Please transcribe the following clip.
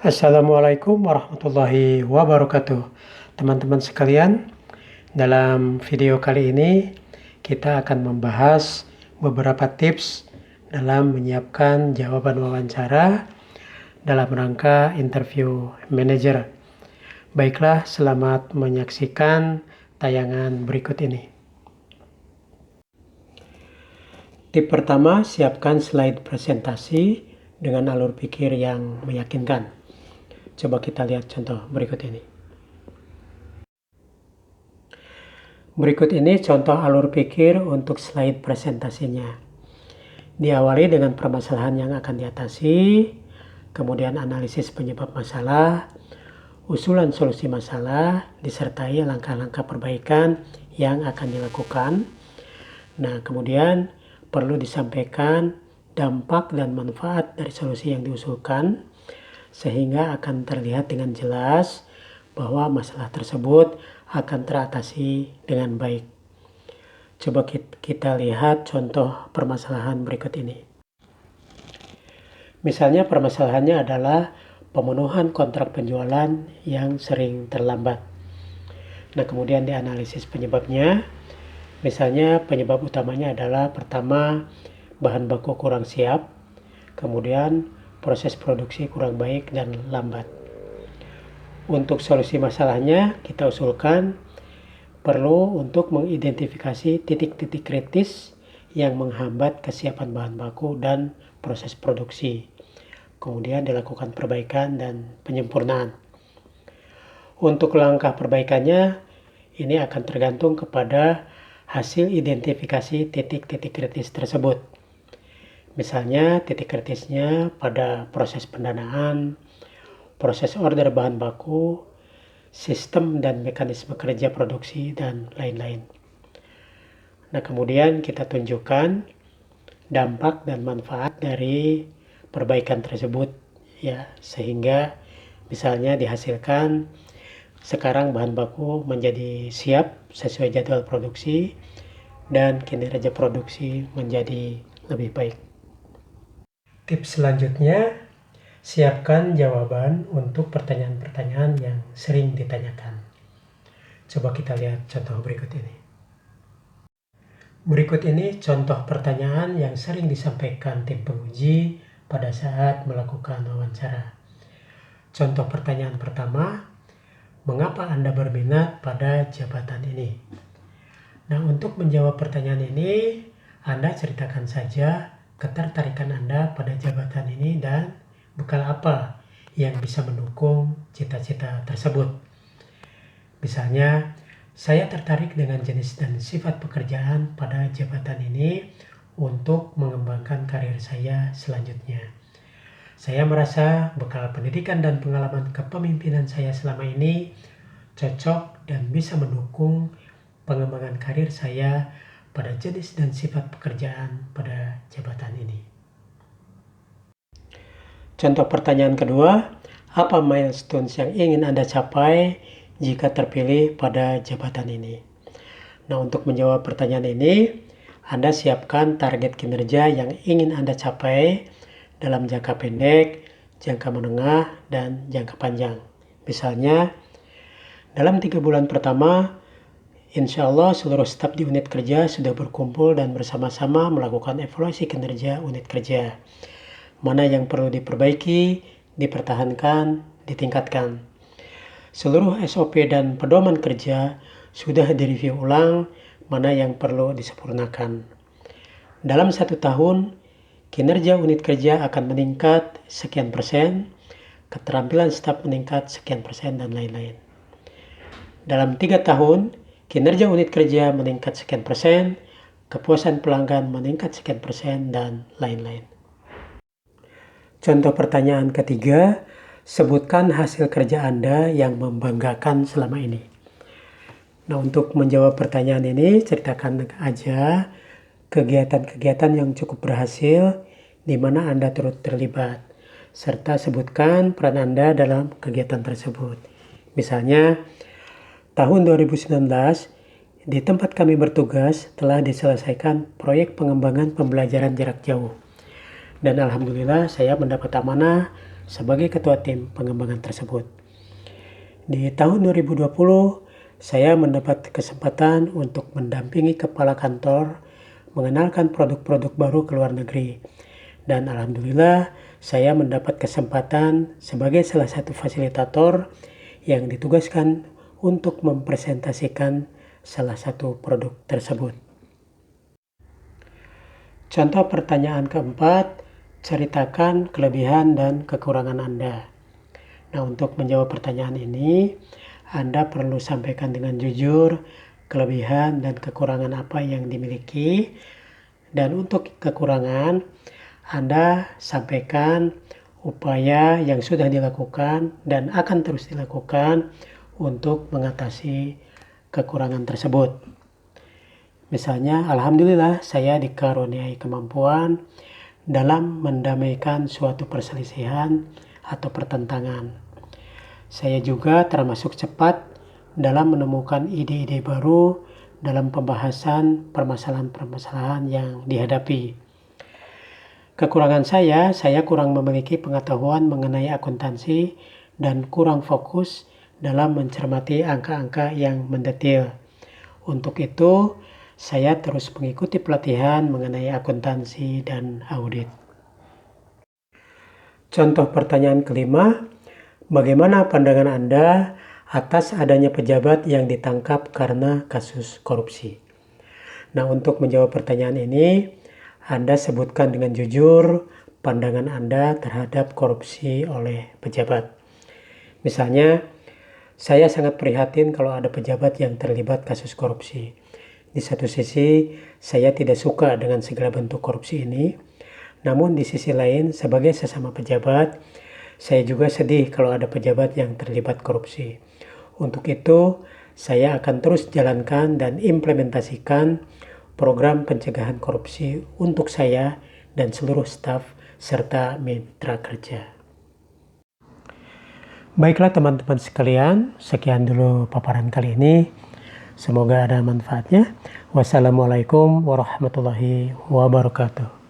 Assalamualaikum warahmatullahi wabarakatuh. Teman-teman sekalian, dalam video kali ini kita akan membahas beberapa tips dalam menyiapkan jawaban wawancara dalam rangka interview manager. Baiklah, selamat menyaksikan tayangan berikut ini. Tip pertama, siapkan slide presentasi dengan alur pikir yang meyakinkan. Coba kita lihat contoh berikut ini. Berikut ini contoh alur pikir untuk slide presentasinya. Diawali dengan permasalahan yang akan diatasi, kemudian analisis penyebab masalah, usulan solusi masalah, disertai langkah-langkah perbaikan yang akan dilakukan. Nah, kemudian perlu disampaikan dampak dan manfaat dari solusi yang diusulkan, sehingga akan terlihat dengan jelas bahwa masalah tersebut akan teratasi dengan baik. Coba kita lihat contoh permasalahan berikut ini. Misalnya permasalahannya adalah pemenuhan kontrak penjualan yang sering terlambat. Nah, kemudian dianalisis penyebabnya. Misalnya penyebab utamanya adalah pertama, bahan baku kurang siap, kemudian proses produksi kurang baik dan lambat. Untuk solusi masalahnya, kita usulkan perlu untuk mengidentifikasi titik-titik kritis yang menghambat kesiapan bahan baku dan proses produksi. Kemudian dilakukan perbaikan dan penyempurnaan. Untuk langkah perbaikannya, ini akan tergantung kepada hasil identifikasi titik-titik kritis tersebut. Misalnya titik kritisnya pada proses pendanaan, proses order bahan baku, sistem dan mekanisme kerja produksi, dan lain-lain. Nah, kemudian kita tunjukkan dampak dan manfaat dari perbaikan tersebut, ya, sehingga misalnya dihasilkan sekarang bahan baku menjadi siap sesuai jadwal produksi dan kinerja produksi menjadi lebih baik. Tips selanjutnya, siapkan jawaban untuk pertanyaan-pertanyaan yang sering ditanyakan. Coba kita lihat contoh berikut ini. Berikut ini contoh pertanyaan yang sering disampaikan tim penguji pada saat melakukan wawancara. Contoh pertanyaan pertama, mengapa Anda berminat pada jabatan ini? Nah, untuk menjawab pertanyaan ini, Anda ceritakan saja ketertarikan Anda pada jabatan ini dan bekal apa yang bisa mendukung cita-cita tersebut. Misalnya, saya tertarik dengan jenis dan sifat pekerjaan pada jabatan ini untuk mengembangkan karir saya selanjutnya. Saya merasa bekal pendidikan dan pengalaman kepemimpinan saya selama ini cocok dan bisa mendukung pengembangan karir saya pada jenis dan sifat pekerjaan pada jabatan ini. Contoh pertanyaan kedua, apa milestones yang ingin Anda capai jika terpilih pada jabatan ini? Nah, untuk menjawab pertanyaan ini, Anda siapkan target kinerja yang ingin Anda capai dalam jangka pendek, jangka menengah, dan jangka panjang. Misalnya, dalam 3 bulan pertama, insya Allah seluruh staf di unit kerja sudah berkumpul dan bersama-sama melakukan evaluasi kinerja unit kerja. Mana yang perlu diperbaiki, dipertahankan, ditingkatkan. Seluruh SOP dan pedoman kerja sudah direview ulang, mana yang perlu disempurnakan. Dalam 1 tahun, kinerja unit kerja akan meningkat sekian persen, keterampilan staf meningkat sekian persen, dan lain-lain. Dalam 3 tahun, kinerja unit kerja meningkat sekian persen, kepuasan pelanggan meningkat sekian persen, dan lain-lain. Contoh pertanyaan ketiga, sebutkan hasil kerja Anda yang membanggakan selama ini. Nah, untuk menjawab pertanyaan ini, ceritakan aja kegiatan-kegiatan yang cukup berhasil di mana Anda turut terlibat, serta sebutkan peran Anda dalam kegiatan tersebut. Misalnya, tahun 2019, di tempat kami bertugas telah diselesaikan proyek pengembangan pembelajaran jarak jauh. Dan alhamdulillah saya mendapat amanah sebagai ketua tim pengembangan tersebut. Di tahun 2020, saya mendapat kesempatan untuk mendampingi kepala kantor mengenalkan produk-produk baru ke luar negeri. Dan alhamdulillah, saya mendapat kesempatan sebagai salah satu fasilitator yang ditugaskan untuk mempresentasikan salah satu produk tersebut. Contoh pertanyaan keempat, ceritakan kelebihan dan kekurangan Anda. Nah, untuk menjawab pertanyaan ini, Anda perlu sampaikan dengan jujur kelebihan dan kekurangan apa yang dimiliki. Dan untuk kekurangan, Anda sampaikan upaya yang sudah dilakukan dan akan terus dilakukan untuk mengatasi kekurangan tersebut. Misalnya, alhamdulillah saya dikaruniai kemampuan dalam mendamaikan suatu perselisihan atau pertentangan. Saya juga termasuk cepat dalam menemukan ide-ide baru dalam pembahasan permasalahan-permasalahan yang dihadapi. Kekurangan saya kurang memiliki pengetahuan mengenai akuntansi dan kurang fokus dalam mencermati angka-angka yang mendetail. Untuk itu, saya terus mengikuti pelatihan mengenai akuntansi dan audit. Contoh pertanyaan kelima, bagaimana pandangan Anda atas adanya pejabat yang ditangkap karena kasus korupsi? Nah, untuk menjawab pertanyaan ini, Anda sebutkan dengan jujur pandangan Anda terhadap korupsi oleh pejabat. Misalnya, saya sangat prihatin kalau ada pejabat yang terlibat kasus korupsi. Di satu sisi, saya tidak suka dengan segala bentuk korupsi ini. Namun di sisi lain, sebagai sesama pejabat, saya juga sedih kalau ada pejabat yang terlibat korupsi. Untuk itu, saya akan terus jalankan dan implementasikan program pencegahan korupsi untuk saya dan seluruh staf serta mitra kerja. Baiklah teman-teman sekalian, sekian dulu paparan kali ini. Semoga ada manfaatnya. Wassalamualaikum warahmatullahi wabarakatuh.